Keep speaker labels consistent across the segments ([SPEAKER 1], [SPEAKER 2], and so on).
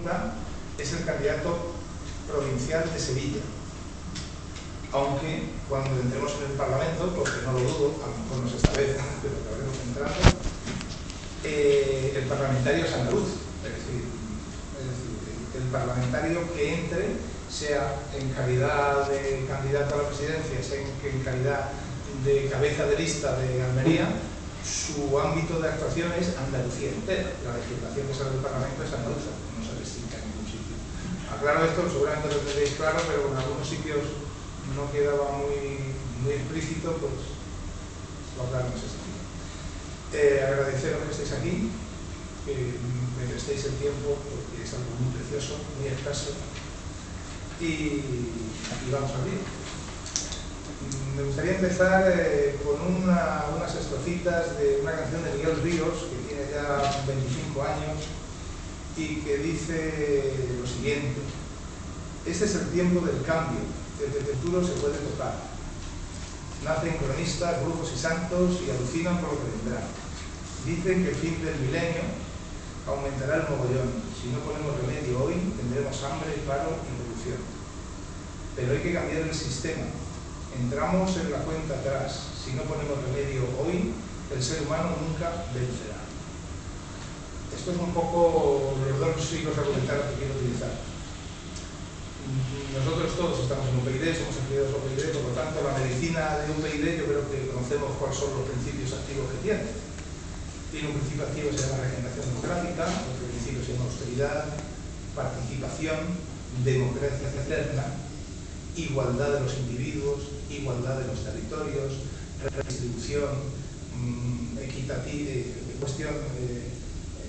[SPEAKER 1] Junta es el candidato provincial de Sevilla. Aunque cuando entremos en el Parlamento, porque no lo dudo, a lo mejor no es esta vez, pero acabaremos entrando, el parlamentario es andaluz. Es decir, el parlamentario que entre, sea en calidad de candidato a la presidencia, sea en calidad de cabeza de lista de Almería, su ámbito de actuación es Andalucía entera. La legislación que sale del Parlamento es andaluza, no se distingue en ningún sitio. Aclaro esto, seguramente lo tendréis claro, pero en algunos sitios no quedaba muy explícito, pues lo aclaramos este día. Agradeceros que estéis aquí, que me prestéis el tiempo, porque es algo muy precioso, muy escaso, y vamos al día. Me gustaría empezar con unas estrofitas de una canción de Miguel Ríos, que tiene ya 25 años, y que dice lo siguiente: este es el tiempo del cambio, desde el futuro se puede tocar. Nacen cronistas, brujos y santos y alucinan por lo que vendrá. Dicen que el fin del milenio aumentará el mogollón. Si no ponemos remedio hoy, tendremos hambre, paro y revolución. Pero hay que cambiar el sistema. Entramos en la cuenta atrás. Si no ponemos remedio hoy, el ser humano nunca vencerá. Esto es un poco los dos siglos argumentales que quiero utilizar. Nosotros todos estamos en UPyD, somos afiliados a UPyD, por lo tanto la medicina de UPyD yo creo que conocemos cuáles son los principios activos que tiene. Tiene un principio activo que se llama regeneración democrática, otro principio se llama austeridad, participación, democracia eterna, igualdad de los individuos, igualdad de los territorios, redistribución, cuestión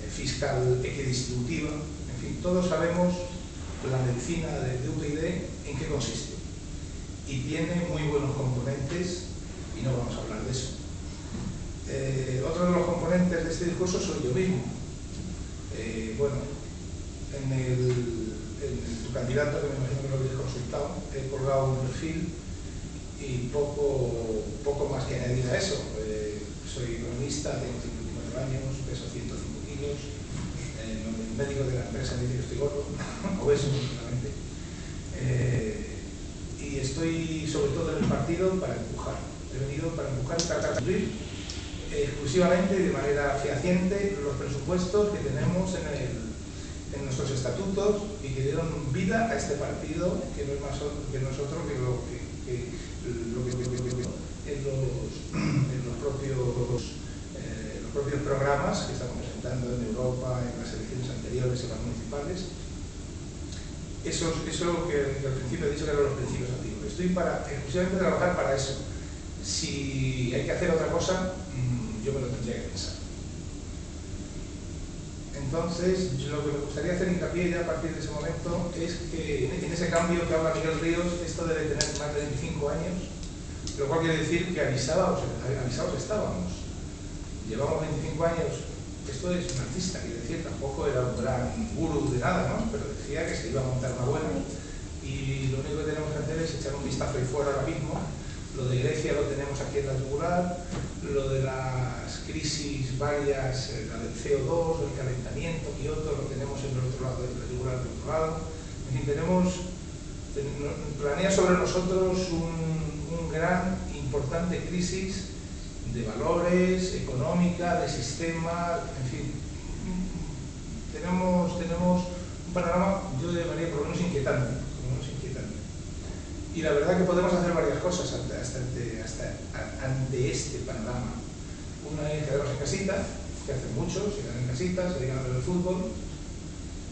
[SPEAKER 1] fiscal equidistributiva, en fin, todos sabemos la medicina de UPyD en qué consiste. Y tiene muy buenos componentes y no vamos a hablar de eso. Otro de los componentes de este discurso soy yo mismo. Bueno, en tu candidato, que me imagino que lo habéis consultado, he colgado un perfil y poco más que añadir a eso. Soy economista, tengo 54 años, peso 105 kilos, el médico de la empresa me dice que estoy gordo, obeso únicamente. Y estoy sobre todo en el partido para empujar. He venido para empujar y para cumplir exclusivamente y de manera fehaciente los presupuestos que tenemos en nuestros estatutos y que dieron vida a este partido, que no es más que nosotros que lo que en los propios programas que estamos presentando en Europa, en las elecciones anteriores, en las municipales. Eso que al principio he dicho que eran los principios activos. Estoy para exclusivamente trabajar para eso. Si hay que hacer otra cosa, yo me lo tendría que pensar. Entonces, lo que me gustaría hacer hincapié ya a partir de ese momento es que en ese cambio que habla Miguel Ríos, esto debe tener más de 25 años, lo cual quiere decir que avisados estábamos. Llevamos 25 años. Esto es un artista, quiere decir, tampoco era un gran gurú de nada, ¿no? Pero decía que se iba a montar una buena. Y lo único que tenemos que hacer es echar un vistazo ahí fuera ahora mismo. Lo de Grecia lo tenemos aquí en la yugular, lo de las crisis varias, la del CO2, el calentamiento, Kioto, lo tenemos en el otro lado de la yugular del otro lado. En fin, planea sobre nosotros un gran, importante crisis de valores, económica, de sistema, en fin. Tenemos un panorama, yo llamaría por lo menos inquietante. Y la verdad que podemos hacer varias cosas ante este panorama. Una es quedarnos en casita, que hacen muchos, se quedan en casita, se dedican a ver el fútbol.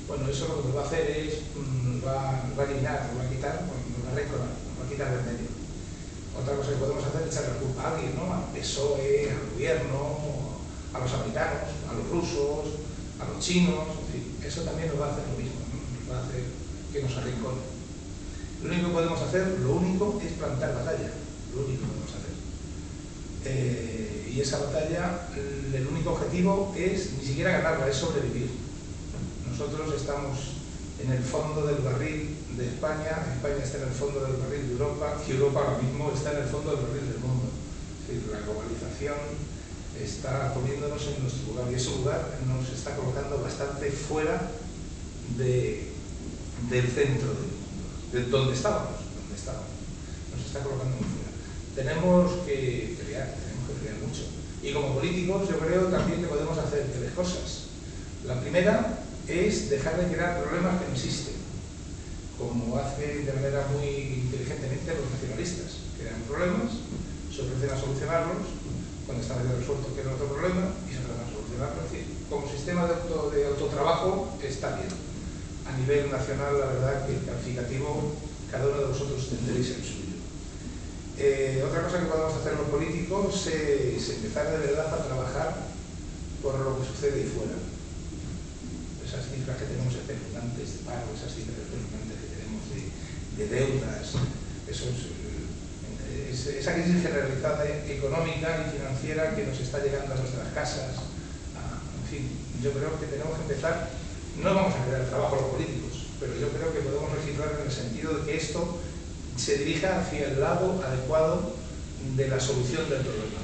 [SPEAKER 1] Bueno, eso lo que nos va a hacer es, nos va a eliminar, nos va a quitar, nos va a recorrer, nos va a quitar del medio. Otra cosa que podemos hacer es echar la culpa a alguien, ¿no? Al PSOE, al gobierno, a los americanos, a los rusos, a los chinos, en fin, eso también nos va a hacer lo mismo, ¿no? Nos va a hacer que nos arrincone. Lo único que podemos hacer, es plantar batalla, lo único que podemos hacer. Y esa batalla, el único objetivo es ni siquiera ganarla, es sobrevivir. Nosotros estamos en el fondo del barril de España está en el fondo del barril de Europa, y Europa ahora mismo está en el fondo del barril del mundo. Es decir, la globalización está poniéndonos en nuestro lugar, y ese lugar nos está colocando bastante fuera del centro del mundo, de donde estábamos. Nos está colocando muy fuera. Tenemos que pelear mucho. Y como políticos yo creo también que podemos hacer tres cosas. La primera es dejar de crear problemas que no existen, como hacen de manera muy inteligentemente los nacionalistas. Crean problemas, se ofrecen a solucionarlos, cuando están medio resueltos crean otro problema y se ofrecen a solucionarlos. Es decir, como sistema de autotrabajo está bien. A nivel nacional, la verdad que el calificativo, cada uno de vosotros tendréis el suyo. Otra cosa que podemos hacer los políticos es empezar de verdad a trabajar por lo que sucede ahí fuera. Esas cifras que tenemos espeluznantes de paro, esas cifras espeluznantes que tenemos de deudas, esa crisis generalizada económica y financiera que nos está llegando a nuestras casas. En fin, yo creo que tenemos que empezar. No vamos a crear trabajo a los políticos, pero yo creo que podemos legislar en el sentido de que esto se dirija hacia el lado adecuado de la solución del problema,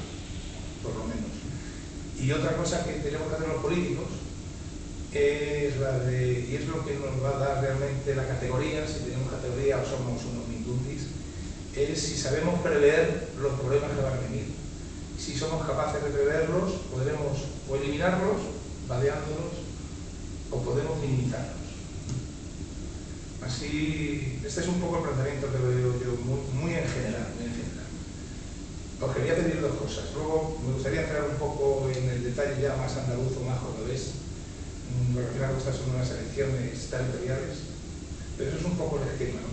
[SPEAKER 1] por lo menos. Y otra cosa que tenemos que hacer los políticos es y es lo que nos va a dar realmente la categoría, si tenemos categoría o somos unos mindundis, es si sabemos prever los problemas que van a venir. Si somos capaces de preverlos, podremos o eliminarlos, vadeándolos, o podemos minimizarlos. Así, este es un poco el planteamiento que veo yo muy en general. Os quería pedir dos cosas. Luego me gustaría entrar un poco en el detalle ya más andaluz o más cordobés, porque al final estas son unas elecciones territoriales, pero eso es un poco el esquema, ¿no?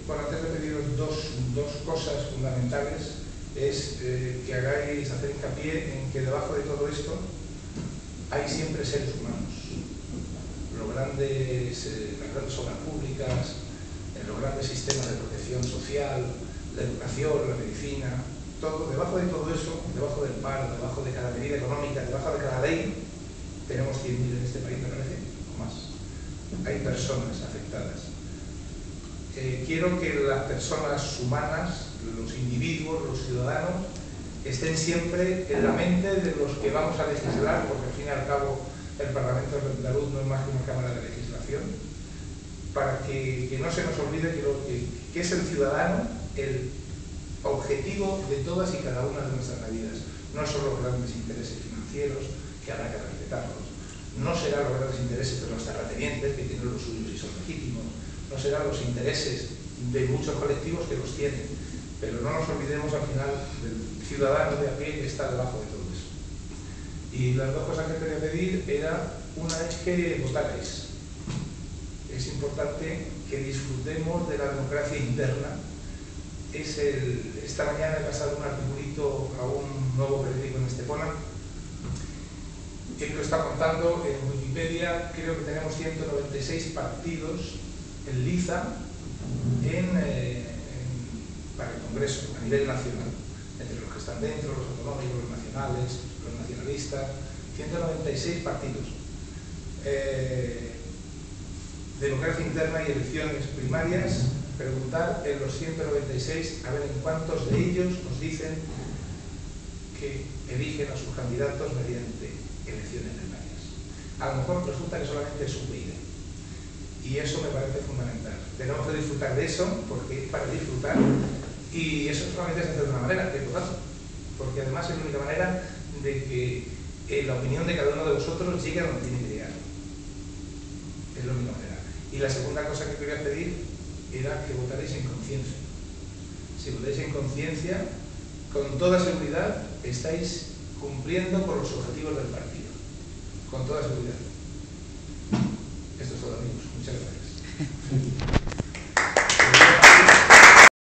[SPEAKER 1] Bueno, antes de pediros dos cosas fundamentales, es que hagáis hacer hincapié en que debajo de todo esto hay siempre seres humanos. Las grandes obras públicas, los grandes sistemas de protección social, la educación, la medicina, todo, debajo de todo eso, debajo del paro, debajo de cada medida económica, debajo de cada ley, tenemos 100.000 en este país, me parece, o más. Hay personas afectadas. Quiero que las personas humanas, los individuos, los ciudadanos, estén siempre en la mente de los que vamos a legislar, porque al fin y al cabo el Parlamento andaluz no es más que una cámara de legislación, para que no se nos olvide que es el ciudadano el objetivo de todas y cada una de nuestras medidas. No son los grandes intereses financieros, que habrá que respetarlos, no serán los grandes intereses de los terratenientes, que tienen los suyos y son legítimos, no serán los intereses de muchos colectivos que los tienen, pero no nos olvidemos al final del ciudadano de a pie que está debajo de todo eso. Y las dos cosas que quería pedir era, una es que votarais. Es importante que disfrutemos de la democracia interna. Esta mañana he pasado un articulito a un nuevo periódico en Estepona que lo está contando en Wikipedia. Creo que tenemos 196 partidos en liza para el Congreso a nivel nacional, entre los que están dentro, los autonómicos, los nacionales, los nacionalistas, 196 partidos. Democracia interna y elecciones primarias. Preguntar en los 196 a ver en cuántos de ellos nos dicen que eligen a sus candidatos mediante elecciones primarias. A lo mejor resulta que solamente es un PIB, y eso me parece fundamental. Tenemos que disfrutar de eso, porque es para disfrutar, y eso solamente se hace de una manera, que es votando, porque además es la única manera de que la opinión de cada uno de vosotros llegue a donde tiene que llegar. Es la única manera. Y la segunda cosa que quería pedir era que votaréis en conciencia. Si votáis en conciencia, con toda seguridad estáis cumpliendo con los objetivos del partido. Con toda seguridad. Esto es todo, amigos. Muchas gracias.